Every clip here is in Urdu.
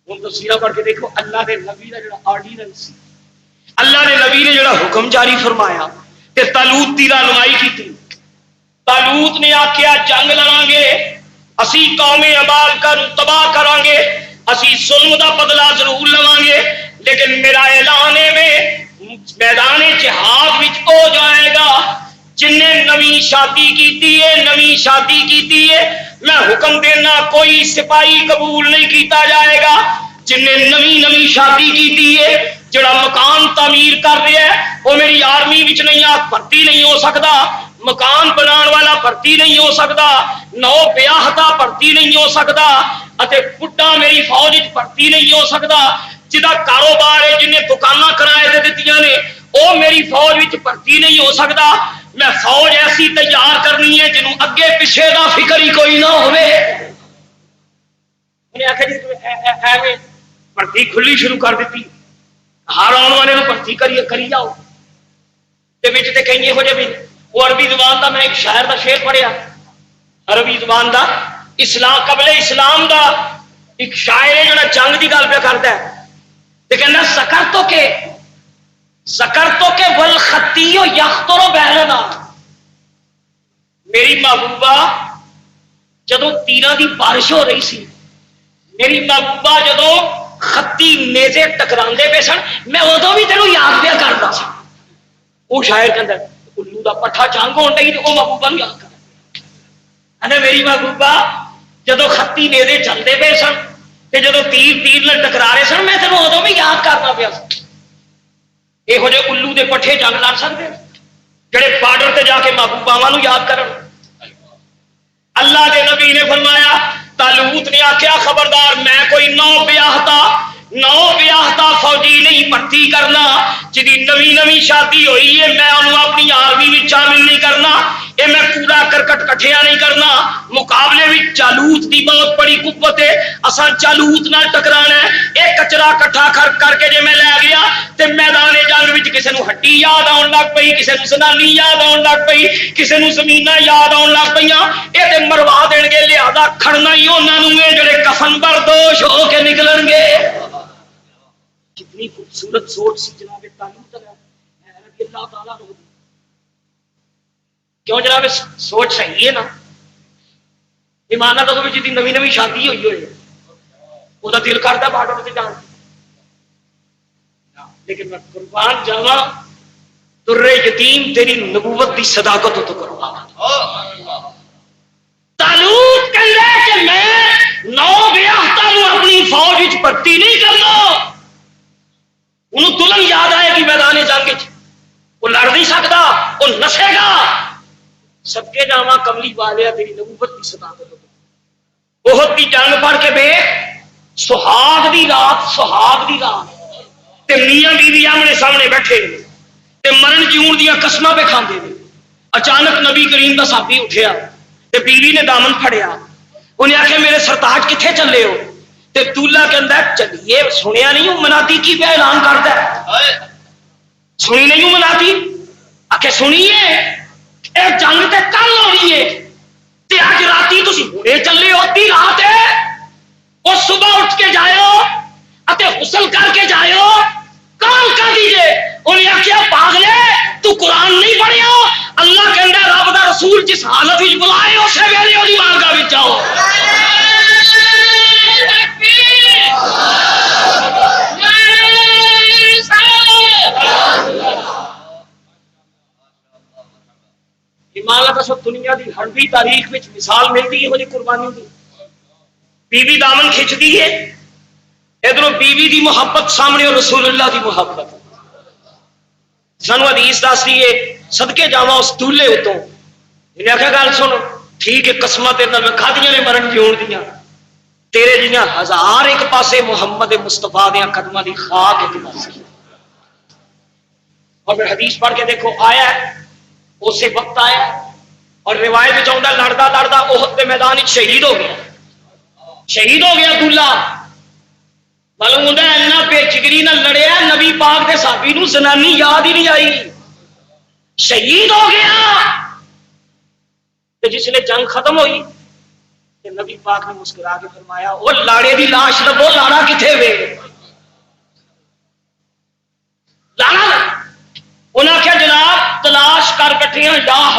ہوں تفسیراں پڑھ کے دیکھو اللہ کے نبی کا جڑا آرڈیننس، اللہ نے نبی نے جڑا حکم جاری فرمایا تے طالوت دی رہنمائی کی. طالوت نے آخیا جنگ لڑاں گے، اسی قوم عمالقہ نو تباہ کران گے، اسی ظلم دا بدلہ ضرور لواں گے، لیکن میرا اعلان ہے میں میدان جہاد وچ ہو جائے گا جن نے نویں شادی کیتی ہے، نویں شادی کیتی ہے، میں حکم دینا کوئی سپاہی قبول نہیں کیتا جائے گا. جن نے نویں شادی کیتی ہے، جڑا مکان تعمیر کر رہا ہے وہ میری آرمی وچ نہیں بھرتی نہیں ہو سکتا، مکان بنان والا بھرتی نہیں ہو سکتا، نو بیاہتا بھرتی نہیں ہو سکتا، اتے بڈھا میری فوج بھرتی نہیں ہو سکتا، جہاں کاروبار ہے جن نے دکاناں کرائے تے دتیاں نے وہ میری فوج وچ بھرتی نہیں ہو سکتا. میں فوج ایسی تیار کرنی ہے جنوں اگے پیچھے دا فکر ہی کوئی نہ ہوئے. انہیں آخیا جی بھرتی کھلی شروع کر دیتی، ہر آنے والے کو بھرتی کری جاؤ. تے کہیں یہو جہ وہ عربی زبان دا میں ایک شاعر دا شعر پڑھیا، عربی زبان دا اسلام قبل اسلام دا ایک شاعر ہے جڑا جنگ دی گل پہ کرتا ہے تے کہندا سکرتو کے والخطیو یخطر بیننا. میری محبوبہ جدوں تیراں دی بارش ہو رہی سی، میری محبوبہ جدوں خطی نیزے ٹکراندے پے سن، میں ادوں بھی تینوں یاد پیا کردا سی. وہ شاعر کہندا الو دا پٹھا جنگ ہون ڈئی تے او محبوبہ نوں یاد کردا. میری محبوبہ جدوں خطی نیزے چلدے پے سن تے جدوں تیر نال ٹکرا رہے سن، میں تینوں ادوں بھی یاد کردا پیا سی. یہو جے الو دے پٹھے جنگ لڑ سکتے جڑے بارڈر تے جا کے محبوباواں نوں یاد کرن. اللہ دے نبی نے فرمایا، طالوت نے آخیا خبردار میں کوئی نو بیاہتا فوجی نہیں بھرتی کرنا، جدی نویں شادی ہوئی ہے میں انہوں اپنی آرمی میں شامل نہیں کرنا، یہ میں کوڑا کرکٹ کٹھیا نہیں کرنا. مقابلے میں جالوت دی بہت بڑی قوت ہے، اساں جالوت نال ٹکرانا ہے. ایک کچرا کٹھا کر کے جے میں لے گیا تے میدان جنگ وچ کسے نوں ہڈی یاد آن لگ پئی، کسے نوں زنانی یاد آن لگ پئی، کسے نوں زمیناں یاد آن لگ پئیاں، اے تے مروا دین گے. لہذا کھڑنا ہی انہاں نوں اے جڑے کفن بردوش ہو کے نکلن گے. کتنی خوبصورت سوچ سی جناب طالوت رضی اللہ تعالیٰ عنہ. کیوں جناب سوچ صحیح ہے نا؟ ایمان نال دسو جی نویں شادی ہوئی ہوئے وہ دل کرتا بارڈر سے جان، لیکن میں قربان جاواں درے یتیم تیری نبوت دی صداقت تو کروا. طالوت کہندا کہ میں نو بیاہتا نوں اپنی فوج وچ بھرتی نہیں کرنا. انہوں دلہن یاد آئے گی میدان جنگ وچ، وہ لڑ نہیں سکتا، وہ نسے گا. سب کے جاواں کملی والے تیری نبوت کی صداقت. بہت کی جنگ پڑھ کے بے سہاگ دی رات تے میاں بیوی آمنے سامنے بیٹھے تے مرن جیون دیاں قسماں پہ کھاندے نے. اچانک نبی کریم دا صحابی اٹھیا تے بیوی نے دامن پھڑیا، انہیں آخیا میرے سرتاج کتنے چلے ہو؟ تے دولہا کہندا چلیے سنیا نہیں ہوں مناتی کی پہ اعلان کرتا ہے؟ سنی نہیں ہوں مناتی؟ آخر سنیے اے جنگ تے کل ہونی ہے تے اج راتی تسی ہونے چلے ہو، ادھی رات ہے، اور صبح اٹھ کے جائے اتے غسل کر کے جائے کال کر دیجئے. انہیں آخیا پاگلے تو قرآن نہیں پڑھیا؟ اللہ کہندا رب دا رسول جس حالت وچ بلائے اسے ویلے اودی بارگاہ وچ جاؤ. دنیا کی ہڑوی تاریخ میں مثال ملتی ہے قربانی کی. بیوی دامن کھچتی ہے، ادھر بیوی دی محبت سامنے اور رسول اللہ دی محبت. سانو حدیث دس رہی ہے صدقے جاواں اس دولے اتوں. انہیں آخیا گل سن ٹھیک ہے قسماں تیرے نال کھادیاں نے مرن جیون دیاں، تیرے جیاں ہزار ایک پاسے محمد مصطفیٰ دیاں قدماں دی خاک ایک پاسے. اور پھر حدیث پڑھ کے دیکھو آیا ہے اسی وقت آیا اور روایت میں چاہتا لڑتا لڑتا احد کے میدان شہید ہو گیا دلہا. معلوم ہوتا ہے اینا بے جگری نہ لڑیا نبی پاک دے صحابی نوں زنانی یاد ہی نہیں آئی، شہید ہو گیا. جس نے جنگ ختم ہوئی نبی پاک نے مسکرا کے فرمایا وہ لاڑے دی لاش لبو، لاڑا کتنے وے؟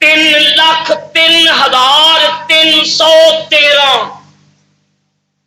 3,03,313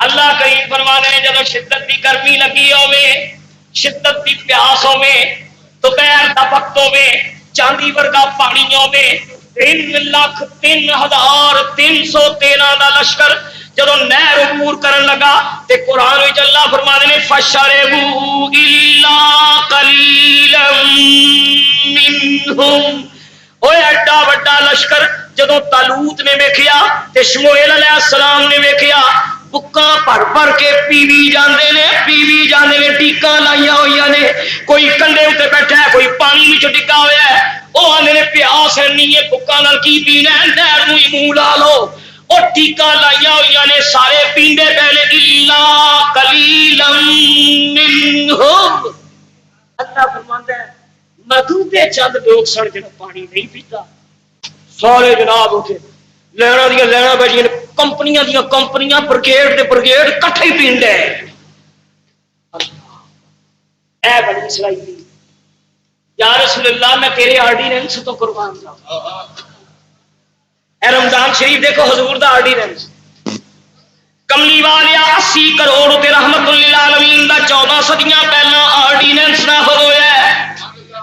اللہ کریم فرمانے نے جب شدت کی گرمی لگی ہوے، شدت کی پیاس ہوے، دوپہر دا وقت ہوے، چاندی ورگا پانی ہوے، 3,03,313 دا لشکر جدو نہر عبور کرن لگا تے قرآن وچ اللہ فرمانے نے فشربوا الا قلیلا منہم۔ اوے ایڈا وڈا لشکر جدو طالوت نے ویکھیا تے شموئیل علیہ السلام نے ویکھیا، بکاں بھر بھر کے پیوی جاندے نے ٹیکاں لائیاں ہوئی نے، کوئی کنڈے اتنے بیٹھا ہے، کوئی پانی وچ ڈگا ہوا ہے، وہ آدھے نے پیاس نہیں ہے، بکاں نال کی پینا ہے، نہر نوں ہی منہ لا لو، اور ٹیکاں لائیاں ہوئی نے، سارے پیندے پے نے الا قلیلا منہم۔ اللہ فرماندا ہے محدودے چند لوگ سن جڑا پانی نہیں پیتا، سارے جناب اٹھے لینا دیا لینا بیٹھیا کمپنیاں دیا کمپنیاں برگیڈ دے برگیڈ کٹھے ہی پیندے۔ اے بنی اسرائیل یا رسول اللہ میں تیرے آرڈیننس تو قربان جاؤں۔ اے رمضان شریف دیکھو حضور دا آرڈیننس، کملی والیا 80 کروڑ تے رحمت للعالمین دا 14 صدیاں پہلا آرڈیننس نافذ ہویا ہے۔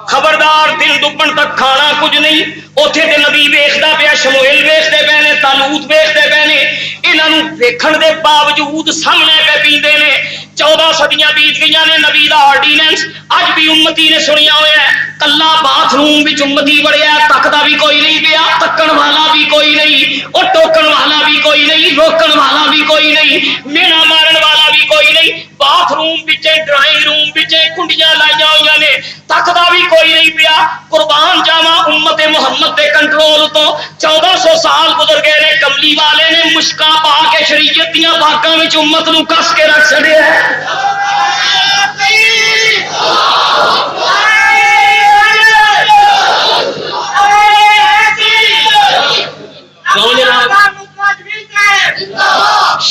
خبردار دن دبن تک کھانا کچھ نہیں، اوتھے تے نبی ویکھدا پیا، شموئیل ویکھدے پے نے، طالوت ویکھدے پے نے، انہاں نوں ویکھن دے باوجود سامنے پہ پیندے نے۔ 14 صدیاں بیت گئیاں نے، نبی دا آرڈیننس اج بھی امتی نے سنیا ہوا ہے۔ کلا باتھ روم وچ امتی وڑیا، تکدا بھی کوئی نہیں پیا، تکن والا بھی کوئی نہیں، اور ٹوکن والا بھی کوئی نہیں، روکن والا بھی کوئی نہیں، مینا مارن والا بھی کوئی نہیں۔ باتھ روم وچ ڈرائنگ روم وچ کنڈیاں لائیاں ہوئی نے، تکدا بھی کوئی نہیں پیا۔ قربان جاواں امت محمد دے کنٹرول تو 1400 سال گزر گئے نے، کملی والے نے مشکاں پا کے شریعت دیاں باغاں وچ امت نوں کس کے رکھ چھڈیا ہے۔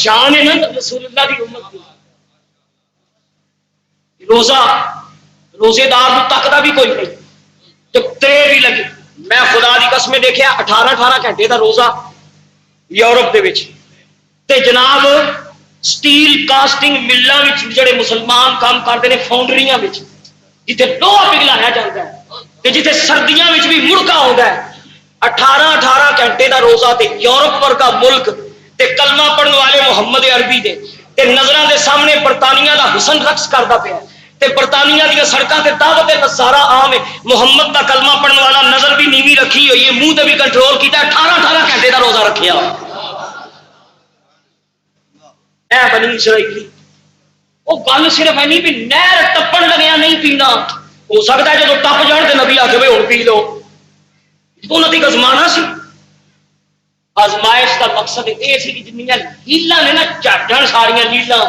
شان ہے نا رسول اللہ کی امت کی۔ روزے دار تکدا بھی کوئی نہیں، جب ترے بھی لگی، میں خدا دی قسم دیکھیا 18 گھنٹے دا روزہ یورپ دے وچ تے جناب سٹیل کاسٹنگ ملاں وچ جڑے مسلمان کام کرتے ہیں، فاؤنڈریاں وچ جتھے لوہا پگھلایا جاتا ہے تے جتھے سردیاں وچ بھی مڑکا ہوندا ہے، 18 گھنٹے دا روزہ تے یورپ ورگا ملک تے کلمہ پڑھن والے محمد عربی دے تے نظراں دے سامنے برطانیہ دا حسن رقص کردا پیا تے برطانیہ دی سڑکاں تے دعوت نصارا عام ہے، محمد دا کلمہ پڑھن والا نظر بھی نیوی رکھی ہوئی ہے، منہ تے بھی کنٹرول کیتا، 18 گھنٹے دا روزہ رکھیا۔ اے بنی اسرائیلی وہ گل صرف ہے نہیں بھی نہر ٹپن لگیا نہیں پینا، ہو سکتا ہے جب ٹپ جان تے نبی آکھے ہن پی لو، انہاں دی آزمانا سی۔ آزمائش کا مقصد یہ سی کہ جنیاں لیلاں نے نا جھڑ ساریاں لیلاں،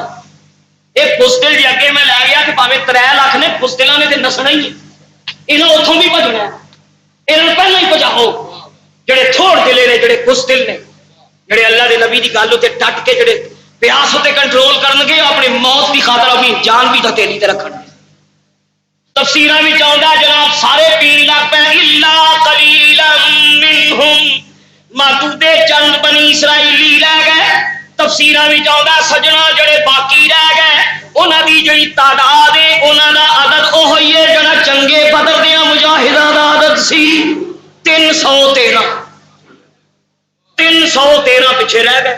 یہ بزدل جی اگے میں لے گیا کہ پاوے 3 لاکھ نے بزدلاں نے تے نسنا ہی ہے، انہاں اتوں بھی بھجنا ہے، انہاں پہلے ہی بجاؤ جڑے تھوڑ دلے نے، جڑے بزدل نے، جڑے اللہ دے نبی دی گل تے ڈٹ کے جڑے پیاس تے کنٹرول کرن گے، اپنی موت کی خاطر اپنی جان بھی ہتھیلی تے رکھن گے۔ تفسیراں وچ آوندا جناب سارے پین لگ پے الا قلیلا منہم، محدودے چند بنی اسرائیلی رہ گئے۔ تفسیراں وچ آوندا سجنا جڑے باقی رہ گئے انہاں دی جڑی تعداد ہے، انہاں دا عدد اوہی ہے جڑا چنگے بدر دیاں مجاہداں دا عدد سی، 313 پیچھے رہ گئے،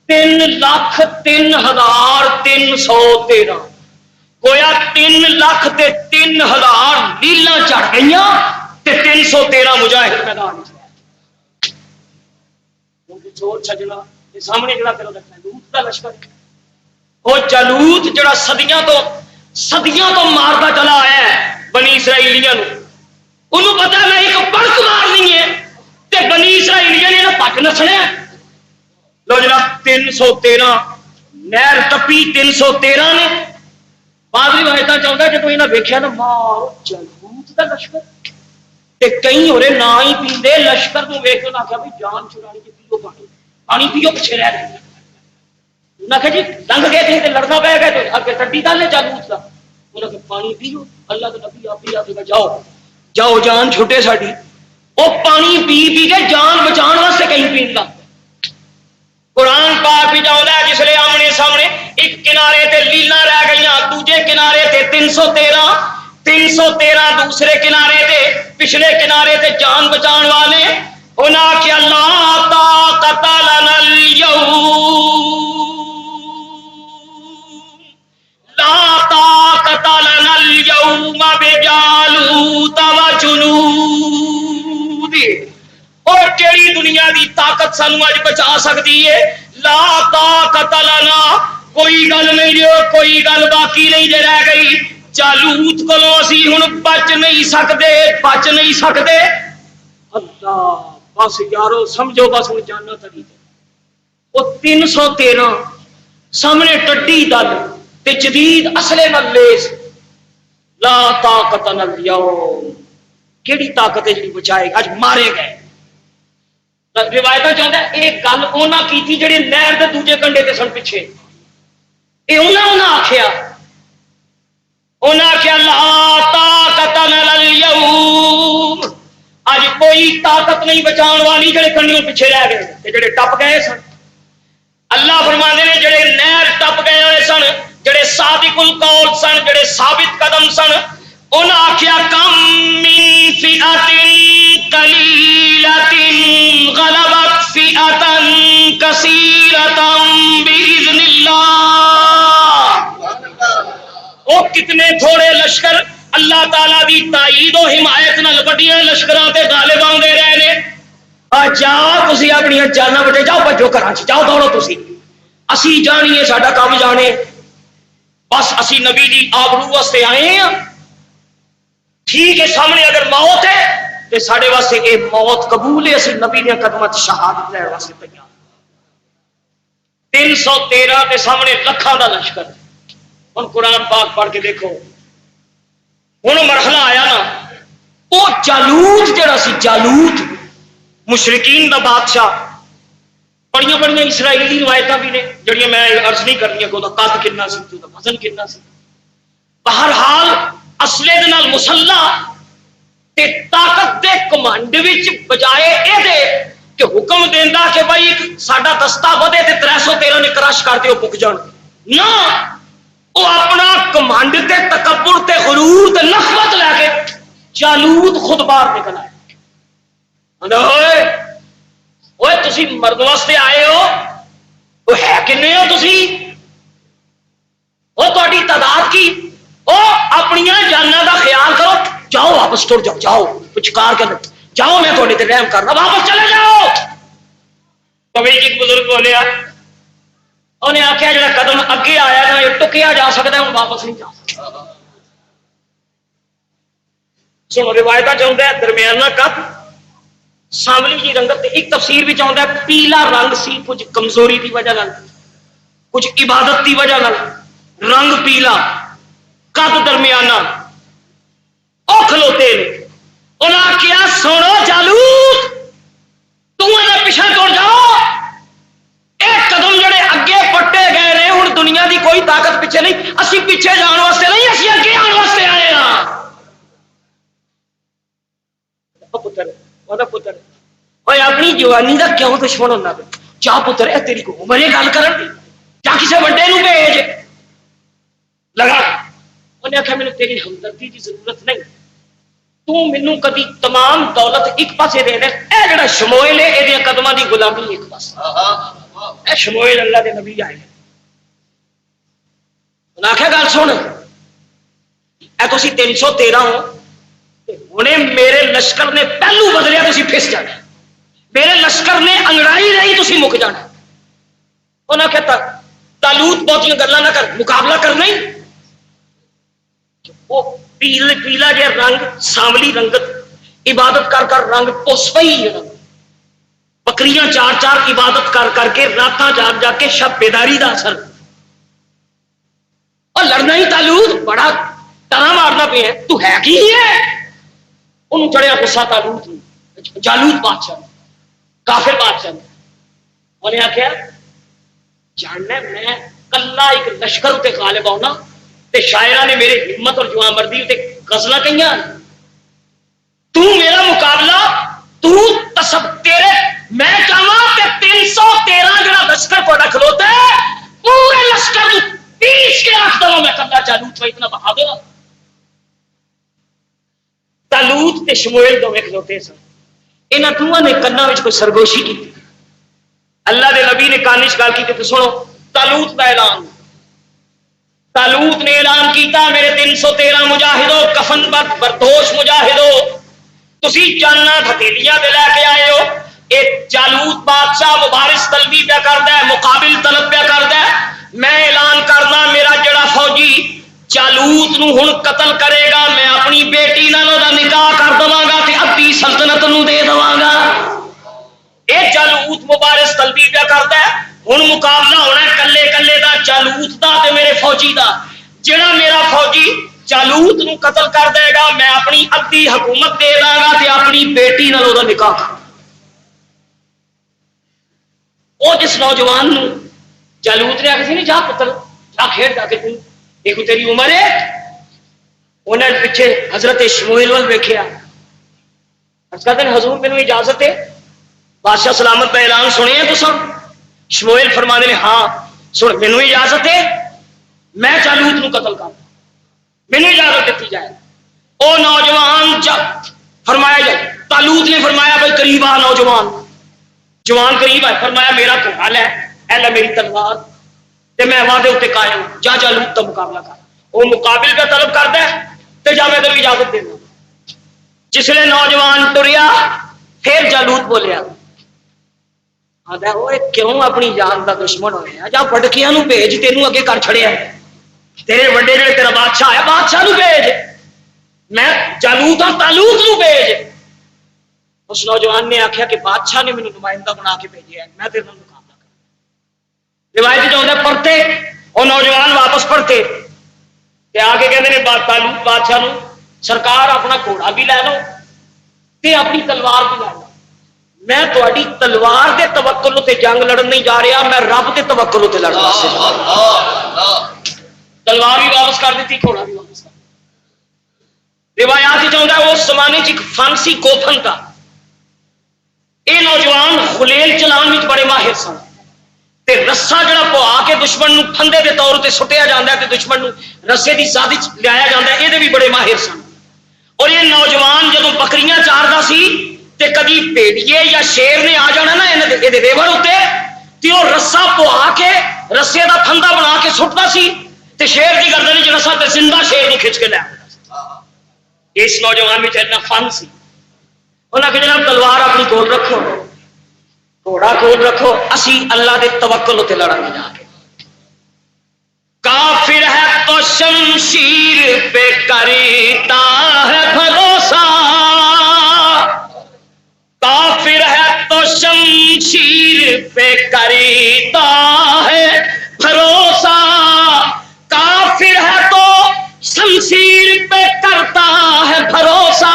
3,03,313 گویا 3,03,000 نیلاں چڑھ گئیاں تے 313 مجاہد میدان وچ۔ چور چھجنا سامنے جڑا پھر جالوت دا لشکر، وہ جالوت جڑا صدیاں تو ماردا چلا آیا ہے بنی اسرائیلیاں نوں، انہوں پتہ نہیں کہ پڑک مارنی ہے تے بنی اسرائیلیاں نے پٹ نسنا ہے۔ لو جناب 313 نہر ٹپی 313 نے، بعض روایتاں چاہتا جب انہاں ویکھیا نا مارو جالوت دا لشکر تے کئی ہورے نہ ہی پیندے، لشکر نوں ویکھ کے آکھیا بھی جان چھڑانی جی پیو پانی پیو، پیچھے رہ گئے، انہاں کہ جی لنگ گئے تھے لڑنا پہ گئے تو اگے ٹڈی ڈالے جالوت دا، انہاں کہ پانی پیو، اللہ کے نبی آپ ہی آکے جاؤ جان چھٹے ساڈی، وہ پانی پی کے جان بچان واسطے کہیں پیندا۔ قرآن پاک بھی چاہتا ہے جس لئے آمنے سامنے ایک کنارے تے لیلاں رہ گئیاں، دوجے کنارے تے 313 دوسرے کنارے تے پچھلے کنارے تے جان بچان والے انہاں کہ لا طاقت لنا اليوم بجالوت وجنود، اور کیڑی دنیا دی طاقت سانو اج بچا سکتی ہے؟ لا طاقت لنا، کوئی گل نہیں جو کوئی گل باقی نہیں جے رہ گئی، جالوت کولوں اسی ہن بچ نہیں سکدے اللہ بس یارو سمجھو بس ہن جاننا تری وہ 313 سامنے ٹڈی دل تے جدید اسلحے نال لیس، لا طاقت لنا اليوم، کیڑی طاقت ہے جڑی بچائے اج مارے گئے۔ روایت چاہتا ہے ایک گل انہاں کیتی جڑے نہر دے دوجے کنڈے تے سن پیچھے، اے انہاں آکھیا لا طاقت لنا اليوم، اج کوئی طاقت نہیں بچان والی جڑے کنڈیوں پیچھے رہ گئے تے جڑے ٹپ گئے سن۔ اللہ فرماندے نے جڑے نہر ٹپ گئے ہوئے سن، جڑے صادق القول سن، جڑے ثابت قدم سن، انہاں آکھیا کم من فئۃ قلیلۃ غلبت فئۃ کثیرۃ باذن اللہ، او کتنے تھوڑے لشکر اللہ تعالی دی تائید و حمایت نال وڈیاں لشکراں تے غالب آندے رہے نے۔ جاؤ تسی اپنی جاناں بچے جاؤ، بھجو گھراں چ جاؤ، دوڑو تسی، اسی جانیے ساڈا کام جانے، بس اسی نبی دی آبرو واسطے آئے ہیں۔ ٹھیک ہے سامنے اگر موت ہے تو ساڈے واسطے اے موت قبول ہے، اسی نبی دے قدماں تے شہادت لین واسطے تیار۔ 313 کے سامنے لکھاں دا لشکر۔ ہن قرآن پاک پڑھ کے دیکھو، ہن مرحلہ آیا نا، وہ جالوت جڑا سی، جالوت مشرکین دا بادشاہ، بڑیاں بڑیاں اسرائیلی روایتاں بھی نے جڑیاں میں عرض نہیں کرنی کہ وہ قد کتنا سی، تو وزن کتنا سی، بہرحال اسلحے دے نال مسلح تے طاقت دے کمانڈ وچ بجائے اے دے کہ حکم دیندا کہ بھائی ساڈا دستہ ودے تے 313 نے کرش کر دیو پک جان، نہ وہ اپنا کمانڈ تے تکبر تے غرور تے نخوت لے کے جالوت خود باہر نکل آئے۔ اوئے تسی مرد واسطے آئے ہو، وہ ہے کنے ہو تسی؟ وہ تہاڈی تعداد کی؟ او اپنی جاناں دا خیال کرو، جاؤ واپس ٹر جاؤ، جاؤ پچکار کے جاؤ، میں تہاڈے تے رحم کرنا، واپس چلے جاؤ۔ کبھی ایک بزرگ بولیا، انہیں آخیا جڑا قدم اگے آیا نا یہ ٹکیا جا سکتا ہے، ہوں واپس نہیں جا سکتا۔ سنو روایت چاہتا ہے درمیانہ قد، سانولی جی رنگت، ایک تفسیر بھی چاہتا ہے پیلا رنگ سی، کچھ کمزوری کی وجہ نال، کچھ عبادت کی وجہ نال رنگ پیلا، قد درمیانہ، او کھلوتے نے۔ انہاں کیا سنو جالوت، تم پیچھے توڑ جاؤ، ایک قدم جڑے اگے پٹے گئے نے، ہن دنیا دی کوئی طاقت پیچھے نہیں، اسی پیچھے جان واسطے نہیں، اسی اگے آن واسطے آئے ہاں۔ پتر اپنی جوانی دا کیوں دشمن ہونا پہ؟ جا پتر اے تیری کو عمر گل کرن دی، جا کسے بڑے نو بھیج لگا۔ انہیں آخیا مینوں تیری ہمدردی کی ضرورت نہیں، تو مینوں کدی تمام دولت ایک پاسے دے دے، اے جڑا شموئل ہے اے دیاں قدماں دی غلامی ایک پاسے، اے شموئل اللہ دے نبی آئے۔ انہیں آخیا گل سن، اے تسی 313 ہو، ہنے میرے لشکر نے پہلو بدلیا، تسی پھس جانا، میرے لشکر نے انگڑائی رہی، تسی مک جانا۔ انہاں کہتا طالوت بہتیاں گلاں نہ کر، مقابلہ کرنا ہی۔ وہ پیلا جہا رنگ، سانولی رنگت، عبادت کر کر رنگ پس پئی، بکریاں چار چار عبادت کر کر کے، راتاں جاگ جاگ کے، شب بیداری دا اثر، اور لڑنا ہی طالوت بڑا ٹرا مارنا پہ ہے، تو ہے کی ہے؟ انہوں چڑھیا غصہ طالوت جالوت بادشاہ کافر بادشاہ نے۔ انہیں آخیا جاننا میں کلا ایک لشکر تے غالب آنا، تے شاعرہ نے میرے ہمت اور جوان مردی تے غزلہ کہیاں، تو میرا مقابلہ، تو تصب تیرے، میں چاہواں کہ 313 جڑا لشکر تے شموئیل دوویں کھلوتے سن. انہاں دوواں نے کناں وچ کوئی سرگوشی کی. اللہ دے نبی نے کان وچ گل کی تے سنو طالوت دا اعلان. طالوت نے اعلان کیتا میرے 313 مجاہدوں کفن بردوش مجاہدوں تسی جاننا ہتھیلیاں دے لے کے آئے ہو. اے جالوت بادشاہ مبارز طلبی پہ کردا ہے مقابل طلب پہ کردا ہے. میں اعلان کرنا میرا جڑا فوجی جالوت نو ہن قتل کرے گا میں اپنی بیٹی نال دا نکاح کر دواں گا تے ادھی سلطنت نو دے دواں گا. اے جالوت مبارز طلبی پہ کردا ہے. ہن مقابلہ ہونا ہے کلے کلے دا جالوت دا تے میرے فوجی دا. جڑا میرا فوجی جالوت نو قتل کر دے گا میں اپنی ادھی حکومت دے داں گا تے اپنی بیٹی نال او دا نکاح کر. او جس نوجوان نو جالوت نے آخر نہیں جا پتر جا کھیڈ جا کے تم ایک تیری عمر ہے. انہوں نے پیچھے حضرت شموئیل وال ویکھیا. اس کہتے ہیں حضور مینوں اجازت ہے بادشاہ سلامت کا اعلان سنے ہیں تساں. شموئیل فرمانے نے ہاں سن مینوں اجازت ہے میں جالوت نو قتل کر مینوں اجازت دیتی جائے. او نوجوان جب فرمایا جائے طالوت نے فرمایا بھائی قریب آ نوجوان جوان قریب ہے. فرمایا میرا گھوڑا لے اے لے میری تلوار تے میں وعدے اتنے قائم جا جالوت کا مقابلہ کر. وہ مقابل کا طلب کرتا ہے تے جا میں تینوں اجازت دینا. جسے نوجوان ٹریا پھر جالوت بولیا آدھا وہ کیوں اپنی جان کا دشمن ہویا جا پٹکیاں نو بھیج تینوں اگے کر چھڑیا تیرے وڈے جڑے تیرا بادشاہ ہے بادشاہ نو بھیج میں جالوت ہاں طالوت نو بھیج. اس نوجوان نے آخیا کہ بادشاہ نے مینوں نمائندہ بنا کے بھیجا ہے میں تیرے نال مقابلہ کر. روایت جو ہے پڑھتے وہ نوجوان واپس پڑھتے تے آ کے کہندے نے طالوت بادشاہ نو سرکار اپنا گھوڑا بھی لے لو تے اپنی تلوار بھی لے لو. میں تہاڈی تلوار دے توکل تے جنگ لڑن نہیں جا رہا میں رب دے توکل تے لڑن واسطے جا رہا. تلوار بھی واپس کر دیتی گھوڑا بھی واپس کر دیا. روایات جو ہے اس زمانے چ ایک فن سی کوفن کا. یہ نوجوان خلیل چلان میں بڑے ماہر سن تے رسا جڑا پوا کے دشمن نو پھندے دے طور تے سٹیا جاندا ہے تے دشمن نو رسے دی زاد وچ لایا جاندا ہے. یہ بھی بڑے ماہر سن. اور یہ نوجوان جدوں بکریاں چاردا سی تے کدی بھیڑیے یا شیر نے آ جانا نا یہ ریوڑ اتنے تے وہ رسا پوا کے رسے دا پھندا بنا کے سٹدا سی تے شیر کی گردن وچ رسا تے زندہ شیر نو کھچ کے لے آندا. اس نوجوان وچ اتنا فن سی. انہاں کہ جناب تلوار اپنی کول رکھو گھوڑا کول رکھو اسی اللہ دے توکل تے لڑاں گے جا کے. کافر ہے تو شمشیر پہ کرتا ہے بھروسہ کافر ہے تو شمشیر پہ کرتا ہے بھروسہ کافر ہے تو شمشیر پہ کرتا ہے بھروسہ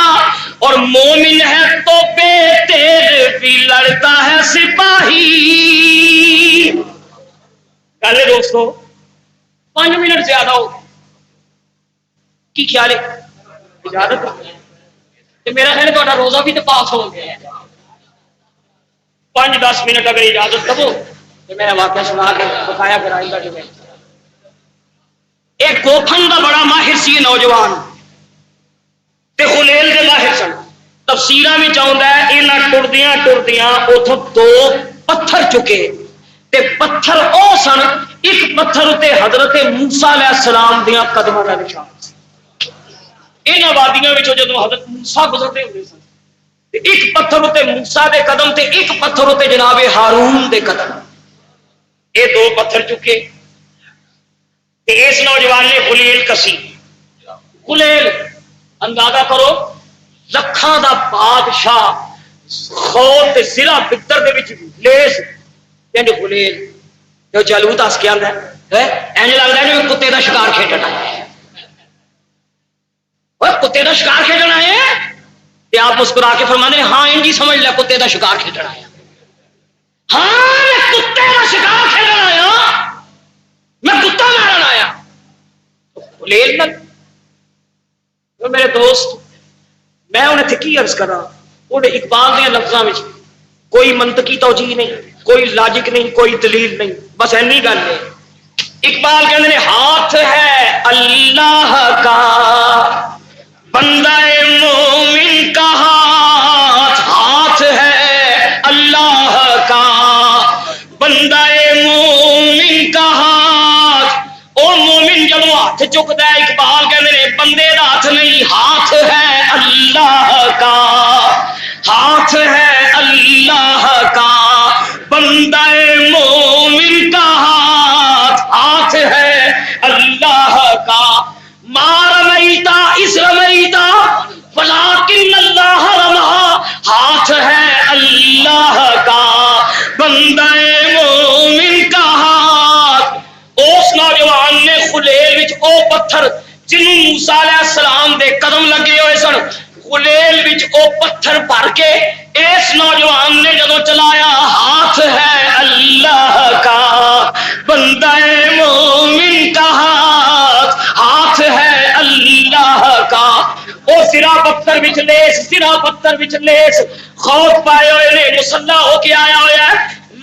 اور مومن ہے تو بے تیر بھی لڑتا ہے سپاہی. گل دوستو 5 منٹ زیادہ ہو کی خیال ہے اجازت میرا خیال ہے تھوڑا روزہ بھی تو پاس ہو گیا ہے. 5-10 منٹ اگر اجازت دو تو میں واقعہ سنا کے بتایا پھر آئندہ جو ہے. ایک کوفن کا بڑا ماہر سی نوجوان تے خلیل دے ماہر سن. تفسیراں وچ آوندا ہے انہاں ٹردیاں ٹردیاں اوتھوں 2 پتھر چکے تے پتھر او سن ایک پتھر تے حضرت موسیٰ علیہ السلام دیاں قدماں دا نشان سی. انہاں وادیاں وچوں جدوں حضرت موسیٰ گزرتے ہوندے سن تے ایک پتھر تے موسیٰ دے قدم تے ایک پتھر تے جناب ہارون دے قدم. یہ 2 پتھر چکے تے اس نوجوان نے خلیل کسی. خلیل اندازہ کرو لکھاں دا بادشاہ خوت ضلع بکتر دے وچ لیس کہندے خلیل جو جالوت اس کے آندا ہے انج لگدا ہے جویں کتے دا شکار کھیڈن آیا ہے. اوے کتے دا شکار کھیڈن آیا ہے تے آپ مسکرا کے فرماندے ہاں انج ہی سمجھ لے کتے دا شکار کھیڈن آیا. ہاں کتے دا شکار کھیڈن آیا میں کتا مارن آیا. خلیل نہ میرے دوست میں انہیں تھے کی عرض کرا انہیں اقبال دے لفظاں وچ کوئی منطقی توجیہ نہیں کوئی لاجک نہیں کوئی دلیل نہیں بس اینی گل ہے. اقبال کہتے ہیں ہاتھ ہے اللہ کا بندہ مومن کا چکتا ہے اقبال کہتے ہیں بندے دا ہاتھ نہیں ہاتھ ہے اللہ کا ہاتھ ہے اللہ کا بندہ مومن کا ہاتھ ہے اللہ کا مار رمیتا اس رمیتا ولیکن اللہ رما ہاتھ ہے اللہ کا بندہ مومن کا ہاتھ اس نوجوان نے خلیل وچ او پتھر جنوں موسیٰ علیہ السلام دے قدم لگے ہوئے سن خلیل وچ او پتھر بھر کے اس نوجوان نے جدوں چلایا ہاتھ ہے اللہ کا بندہ مومن کا ہاتھ ہے اللہ کا او سرا پتھر وچ لیس خوف پائے ہوئے نے مسلح ہو کے آیا ہوا ہے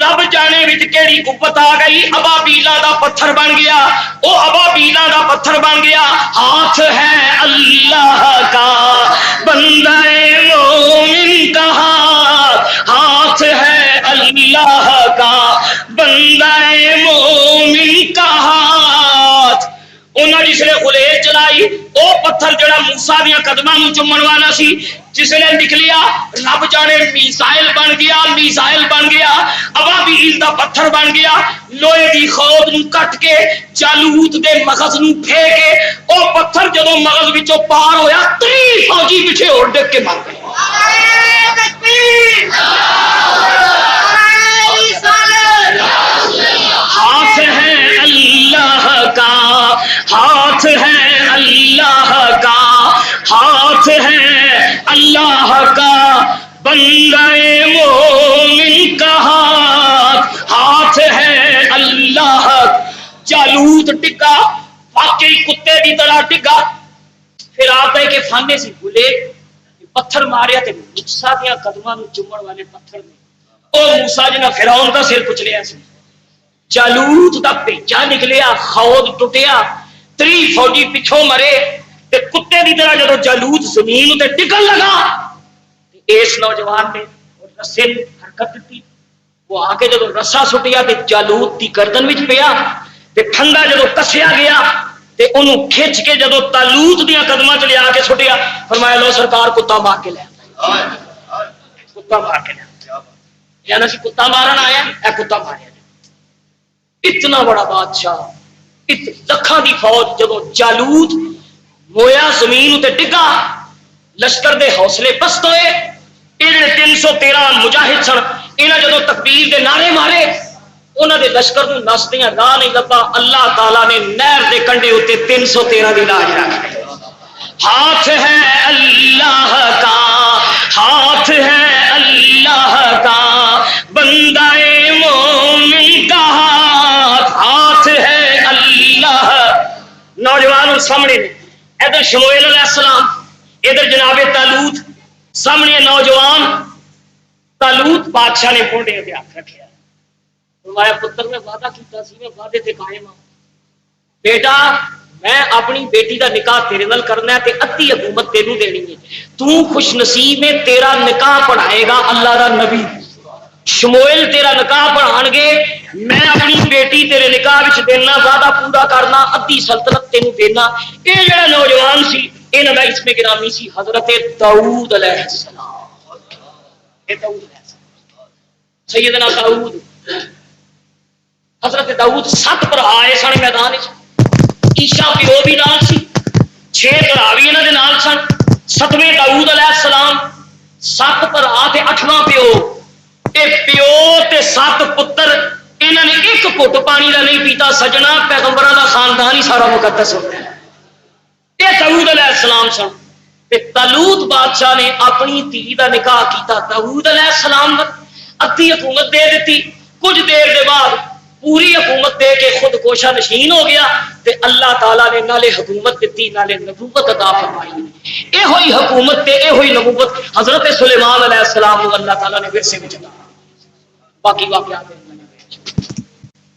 رب جانے وچ کیڑی قوت آ گئی ابابیلا دا پتھر بن گیا او ابابیلا دا پتھر بن گیا ہاتھ ہے اللہ کا بندہ مومن کا ہاتھ ہے اللہ کا بندہ مومن کا ہاتھ انہاں جس نے خلیل چلائی او پتھر جڑا موسیٰ دیاں قدماں نوں چومن والا سی جس نے نکلیا رب جانے میزائل بن گیا ابابیل دا پتھر بن گیا لوہے دی خود نوں کٹ کے جالوت دے مغز نوں پھینکے او پتھر جدوں مغز وچوں پار ہویا 30 فوجی پیچھے ہو ڈگ کے مر گئے ہاتھ ہے اللہ کا ہاتھ ہے اللہ کا ہاتھ ہے اللہ کا بندہ مومن کا ہاتھ ہے اللہ جالوت ڈگا واقعی کتے کی طرح ڈگا پھر آپ ہے کہ فانے سے بھولے پتھر ماریا تے موسیٰ دیاں قدماں نوں چومن والے پتھر نے او موسیٰ جنہ فرعون دا سر کچلیا سی جالوت دا پیچا نکلیا خود ٹوٹیا 30 فوجی پچھوں مرے تے کتے دی طرح جدوں جالوت زمین تے ڈگن لگا اس نوجوان نے رسے حرکت دیتی وہ آ کے جدوں رسا سٹیا تے جالوت دی گردن وچ پیا تے ٹھنڈا جدوں کسیا گیا تے انہوں کھچ کے جدوں تالوت دیاں قدماں چ لیا کے سٹیا فرمایا لو سرکار کتا مار کے لے کتا مار کے لے یعنی سی کتا مارن آیا اے کتا ماریا اتنا بڑا بادشاہ لکھاں دی فوج جدوں جالوت مویا زمین تے ڈگا لشکر دے حوصلے پست ہوئے یہ 313 مجاہد سن انہاں جدوں تکبیر دے نعرے مارے انہاں دے لشکر نوں نسدیاں راہ نہیں لبا اللہ تعالیٰ نے نہر دے کنڈے اتے 313 دی لاج رکھ ہاتھ ہے اللہ کا ہاتھ ہے اللہ کا بندہ مومن کا ہاتھ ہے اللہ نوجوان سامنے نے ادھر شموئیل علیہ السلام ادھر جناب طالوت سامنے نوجوان طالوت بادشاہ نے پونڈے تے ہاتھ رکھیا فرمایا پتر میں وعدہ کیتا سی میں وعدے تے قائم ہاں بیٹا میں اپنی بیٹی دا نکاح تیرے نال کرنا ہے تے ادھی حکومت تینوں دینی ہے تو خوش نصیب ہے تیرا نکاح پڑھائے گا اللہ دا نبی شموئیل تیرا نکاح پڑھان گے میں اپنی بیٹی تیرے نکاح وچ دینا وعدہ پورا کرنا ادھی سلطنت تینوں دینا اے جڑا نوجوان سی انہاں دا اسم گرامی سی حضرت داؤد علیہ السلام اے داؤد علیہ السلام سیدنا داؤد حضرت داؤد 7 بھرا آئے سن میدان وچ عیسیٰ پیو بھی نال سی 6 بھرا بھی انہاں دے نال سن 7ویں داؤد علیہ السلام 7 بھرا تے 8واں پیو اے پیو تے 7 پتر انہاں نے ایک گھٹ پانی دا نہیں پیتا سجنا پیغمبراں دا خاندان ہی سارا مقدس ہوتا ہے یہ داؤد علیہ السلام سن تے طالوت بادشاہ نے اپنی دھی دا نکاح کیتا داؤد علیہ السلام ادھی حکومت دے دیتی کچھ دیر دے بعد پوری حکومت دے کے خود کوشا نشین ہو گیا تے اللہ تعالیٰ نے نالے حکومت دیتی نالے نبوت عطا فرمائی اے ہوئی حکومت تے اے ہوئی نبوت حضرت سلیمان علیہ السلام اللہ تعالیٰ نے ورثے میں چلا باقی واقعات